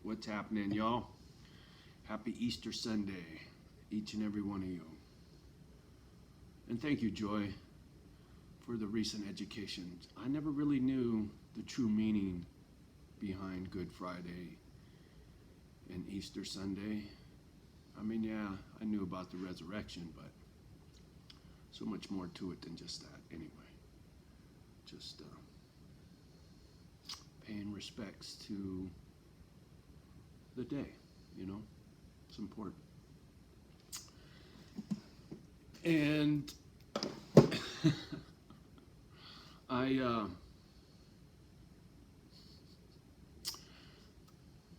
What's happening, y'all? Happy Easter Sunday, each and every one of you. And thank you, Joy, for the recent education. I never really knew the true meaning behind Good Friday and Easter Sunday. I mean, yeah, I knew about the resurrection, but so much more to it than just that anyway. Just paying respects to the day, you know, it's important. And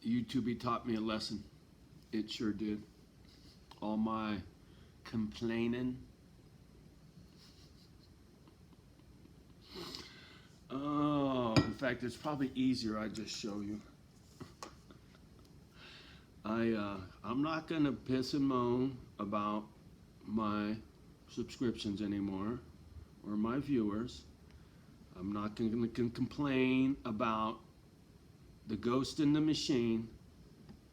YouTube taught me a lesson. It sure did. All my complaining. Oh, in fact, it's probably easier I just show you. I'm not gonna piss and moan about my subscriptions anymore or my viewers. I'm not gonna complain about the ghost in the machine,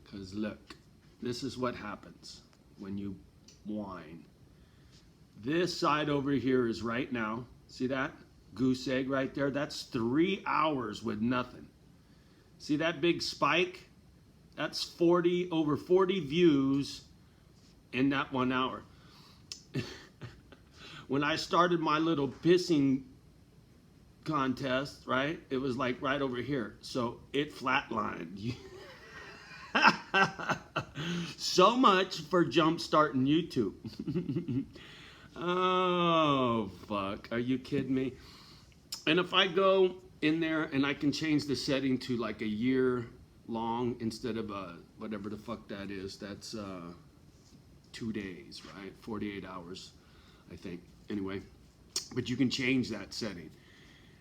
because look, this is what happens when you whine. This side over here is right now, see that goose egg right there? That's 3 hours with nothing. See that big spike? That's over 40 views in that 1 hour. When I started my little pissing contest, right, it was like right over here. So it flatlined. So much for jump starting YouTube. Oh, fuck. Are you kidding me? And if I go in there and I can change the setting to like a year long instead of whatever the fuck that is, that's 2 days, right? 48 hours, I think. Anyway, but you can change that setting.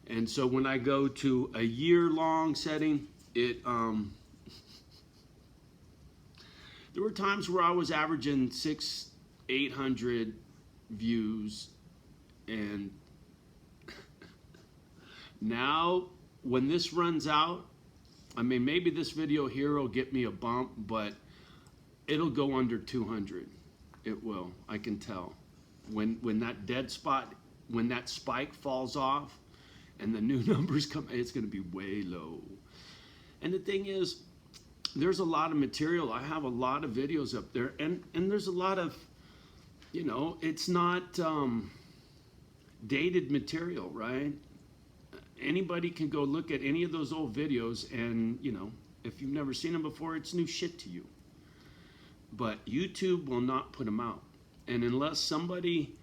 And so when I go to a year-long setting, there were times where I was averaging 600-800 views, and now when this runs out, I mean, maybe this video here will get me a bump, but it'll go under 200. It will, I can tell. When that dead spot, when that spike falls off and the new numbers come, it's gonna be way low. And the thing is, there's a lot of material. I have a lot of videos up there, and there's a lot of, you know, it's not dated material, right? Anybody can go look at any of those old videos, and, you know, if you've never seen them before, it's new shit to you. But YouTube will not put them out. And unless somebody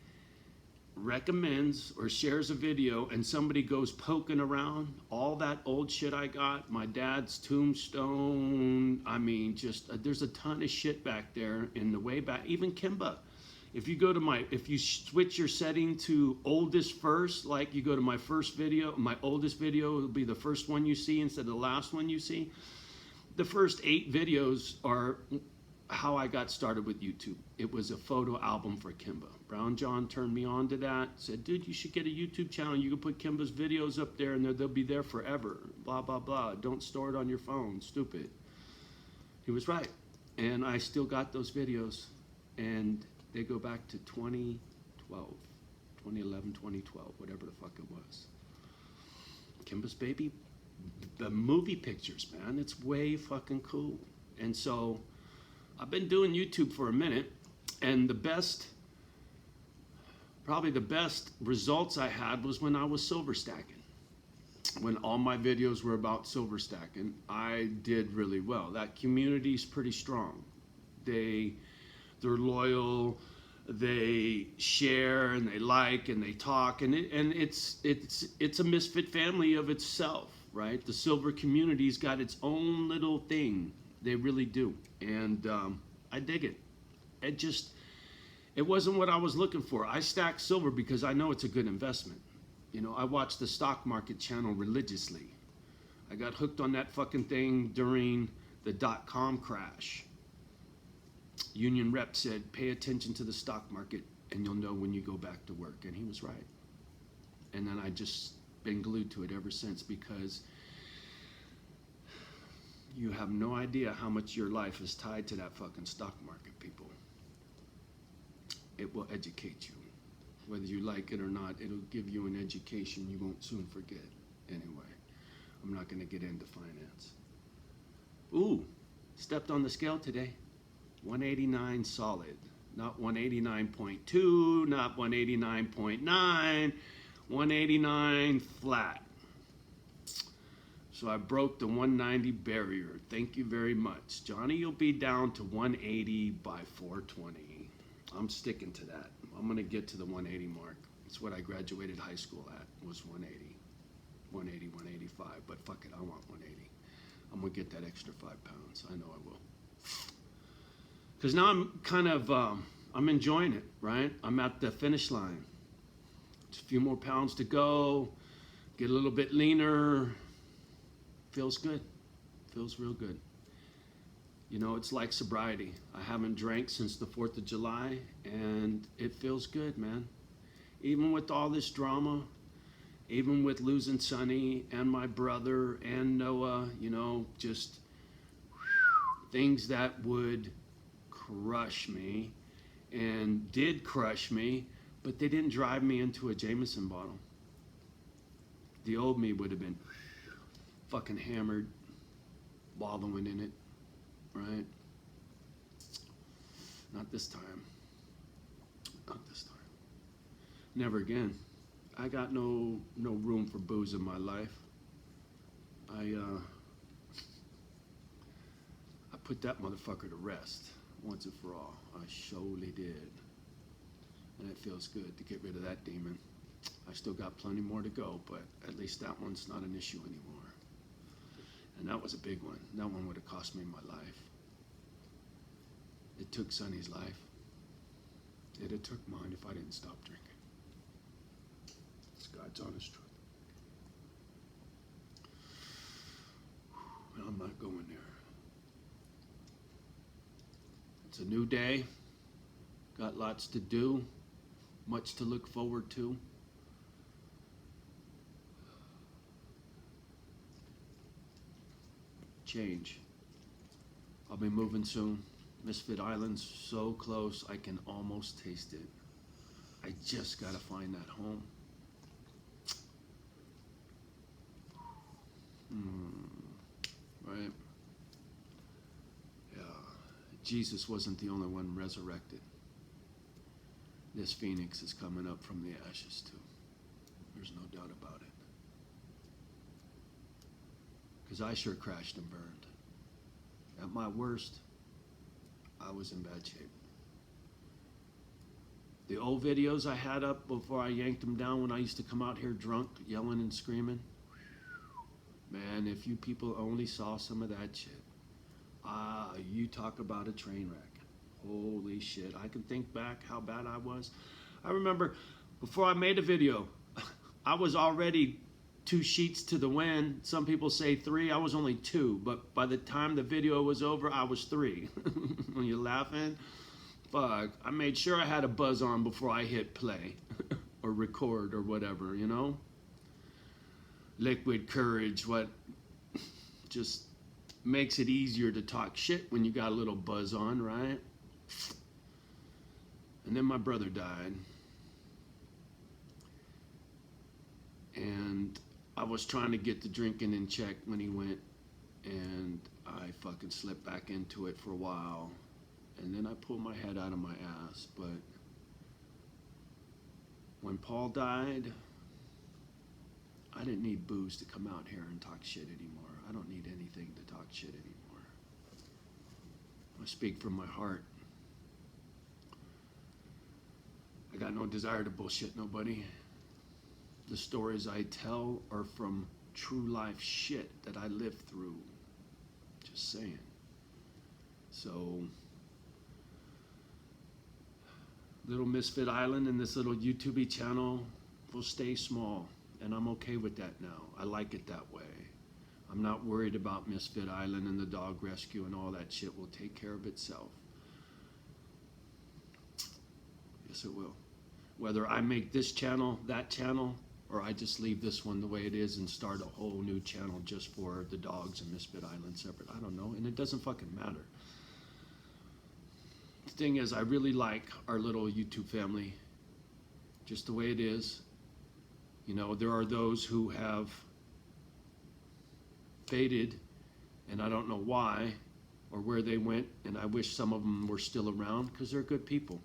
recommends or shares a video and somebody goes poking around, all that old shit I got, my dad's tombstone, I mean, just there's a ton of shit back there in the way back, even Kimba. If you go to if you switch your setting to oldest first, like you go to my first video, my oldest video will be the first one you see instead of the last one you see. The first 8 videos are how I got started with YouTube. It was a photo album for Kimba. Brown John turned me on to that, said, dude, you should get a YouTube channel. You can put Kimba's videos up there and they'll be there forever. Blah, blah, blah. Don't store it on your phone. Stupid. He was right. And I still got those videos. And they go back to 2011, 2012, whatever the fuck it was. Kimba's Baby, the movie pictures, man, it's way fucking cool. And so I've been doing YouTube for a minute, and probably the best results I had was when I was silver stacking. When all my videos were about silver stacking, I did really well. That community's pretty strong. They're loyal, they share and they like and they talk, and it's a misfit family of itself, right? The silver community's got its own little thing. They really do. And I dig it. It wasn't what I was looking for. I stack silver because I know it's a good investment. You know, I watch the stock market channel religiously. I got hooked on that fucking thing during the .com crash. Union rep said, pay attention to the stock market and you'll know when you go back to work. And he was right. And then I just been glued to it ever since, because You have no idea how much your life is tied to that fucking stock market, people. It will educate you. Whether you like it or not, it'll give you an education you won't soon forget. Anyway, I'm not going to get into finance. Ooh, stepped on the scale today. 189 solid. Not 189.2, not 189.9, 189 flat. So I broke the 190 barrier. Thank you very much. Johnny, you'll be down to 180 by 420. I'm sticking to that. I'm going to get to the 180 mark. It's what I graduated high school at, was 180. 180, 185. But fuck it, I want 180. I'm going to get that extra 5 pounds. I know I will. Because now I'm kind of, I'm enjoying it, right? I'm at the finish line. Just a few more pounds to go. Get a little bit leaner. Feels good. Feels real good. You know, it's like sobriety. I haven't drank since the 4th of July, and it feels good, man. Even with all this drama, even with losing Sonny and my brother and Noah, you know, just things that would crush me and did crush me, but they didn't drive me into a Jameson bottle. The old me would have been fucking hammered, wallowing in it, right? Not this time. Not this time. Never again. I got no room for booze in my life. I put that motherfucker to rest once and for all. I surely did. And it feels good to get rid of that demon. I still got plenty more to go, but at least that one's not an issue anymore. And that was a big one. That one would have cost me my life. It took Sonny's life. It'd have took mine if I didn't stop drinking. It's God's honest truth. And I'm not going there. It's a new day. Got lots to do. Much to look forward to. Change. I'll be moving soon. Misfit Island's so close, I can almost taste it. I just gotta find that home. Right? Yeah. Jesus wasn't the only one resurrected. This phoenix is coming up from the ashes too. There's no doubt about it. Because I sure crashed and burned. At my worst, I was in bad shape. The old videos I had up before I yanked them down when I used to come out here drunk, yelling and screaming. Man, if you people only saw some of that shit. You talk about a train wreck. Holy shit. I can think back how bad I was. I remember before I made a video, I was already 2 sheets to the wind. Some people say 3. I was only 2, but by the time the video was over, I was 3. When you're laughing, fuck. I made sure I had a buzz on before I hit play or record or whatever, you know? Liquid courage, what just makes it easier to talk shit when you got a little buzz on, right? And then my brother died. And I was trying to get the drinking in check when he went, and I fucking slipped back into it for a while. And then I pulled my head out of my ass. But when Paul died, I didn't need booze to come out here and talk shit anymore. I don't need anything to talk shit anymore. I speak from my heart. I got no desire to bullshit nobody. The stories I tell are from true life shit that I lived through. Just saying. So, little Misfit Island and this little YouTube channel will stay small. And I'm okay with that now. I like it that way. I'm not worried about Misfit Island and the dog rescue and all that shit will take care of itself. Yes, it will. Whether I make this channel, that channel, or I just leave this one the way it is and start a whole new channel just for the dogs and Misfit Island separate. I don't know, and it doesn't fucking matter. The thing is, I really like our little YouTube family, just the way it is. You know, there are those who have faded, and I don't know why or where they went, and I wish some of them were still around, because they're good people.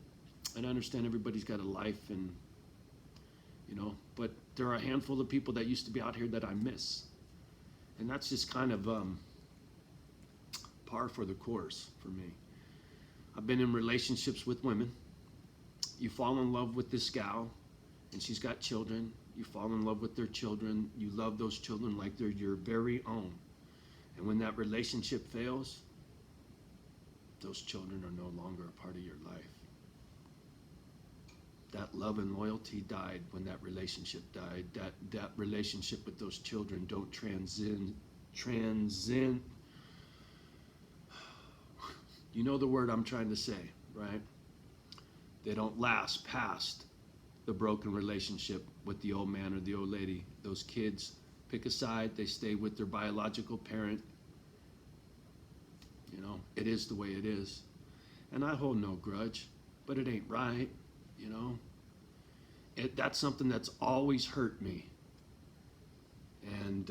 And I understand everybody's got a life, and you know, but there are a handful of people that used to be out here that I miss, and that's just kind of par for the course for me. I've been in relationships with women. You fall in love with this gal, and she's got children. You fall in love with their children. You love those children like they're your very own. And when that relationship fails, those children are no longer a part of your life. That love and loyalty died when that relationship died. That relationship with those children don't transcend. You know the word I'm trying to say, right? They don't last past the broken relationship with the old man or the old lady. Those kids pick a side, they stay with their biological parent. You know, it is the way it is. And I hold no grudge, but it ain't right, you know. That's something that's always hurt me. And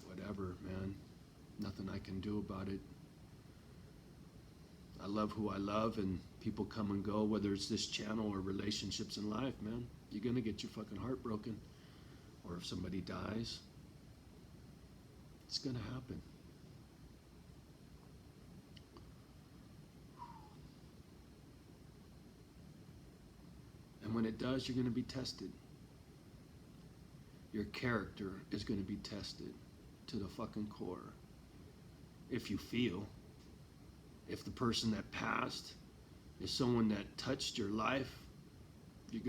whatever, man. Nothing I can do about it. I love who I love, and people come and go, whether it's this channel or relationships in life, man. You're gonna get your fucking heart broken. Or if somebody dies, it's gonna happen. And when it does, you're gonna be tested. Your character is gonna be tested to the fucking core. If you feel, if the person that passed is someone that touched your life, you're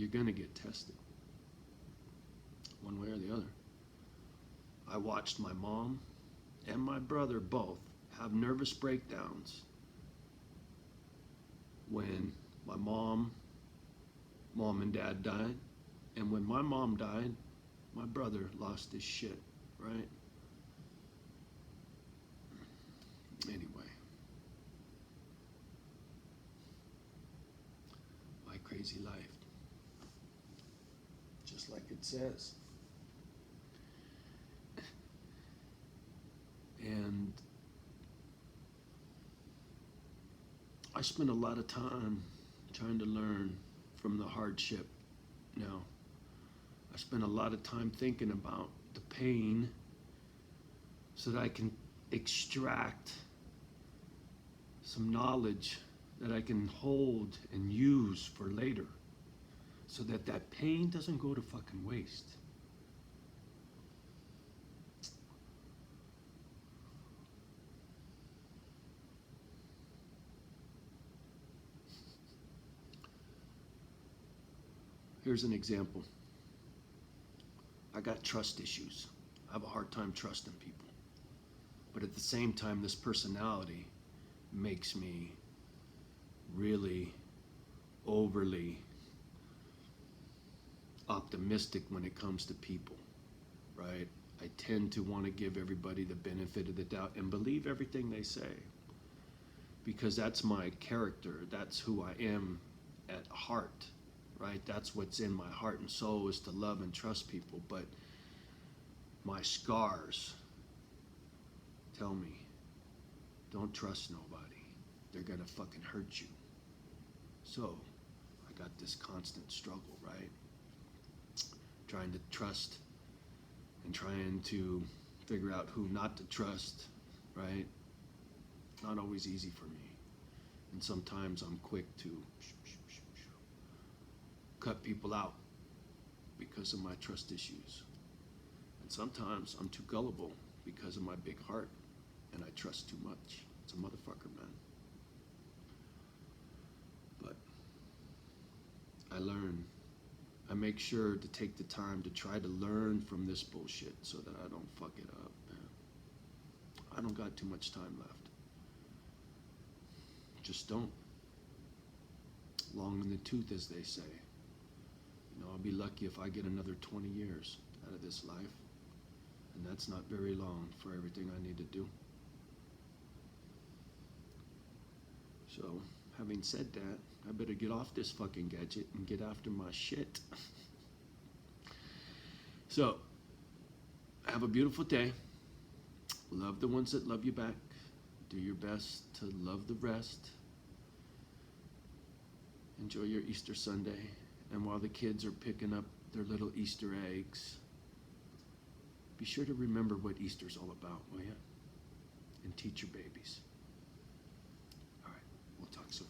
gonna get tested, one way or the other. I watched my mom and my brother both have nervous breakdowns when my mom and dad died, and when my mom died, my brother lost his shit, right? Anyway, my crazy life, just like it says. And I spent a lot of time trying to learn from the hardship. Now, I spent a lot of time thinking about the pain so that I can extract some knowledge that I can hold and use for later, so that that pain doesn't go to fucking waste. Here's an example. I got trust issues. I have a hard time trusting people. But at the same time, this personality makes me really overly optimistic when it comes to people, right? I tend to want to give everybody the benefit of the doubt and believe everything they say, because that's my character. That's who I am at heart, right? That's what's in my heart and soul, is to love and trust people. But my scars tell me, don't trust nobody. They're gonna fucking hurt you. So I got this constant struggle, right? Trying to trust and trying to figure out who not to trust, right? Not always easy for me. And sometimes I'm quick to cut people out because of my trust issues. And sometimes I'm too gullible because of my big heart, and I trust too much. It's a motherfucker, man. But I learn. I make sure to take the time to try to learn from this bullshit so that I don't fuck it up, man. I don't got too much time left. Just don't. Long in the tooth, as they say. I'll be lucky if I get another 20 years out of this life. And that's not very long for everything I need to do. So, having said that, I better get off this fucking gadget and get after my shit. So, have a beautiful day. Love the ones that love you back. Do your best to love the rest. Enjoy your Easter Sunday. And while the kids are picking up their little Easter eggs, be sure to remember what Easter's all about, will you? And teach your babies. All right, we'll talk soon.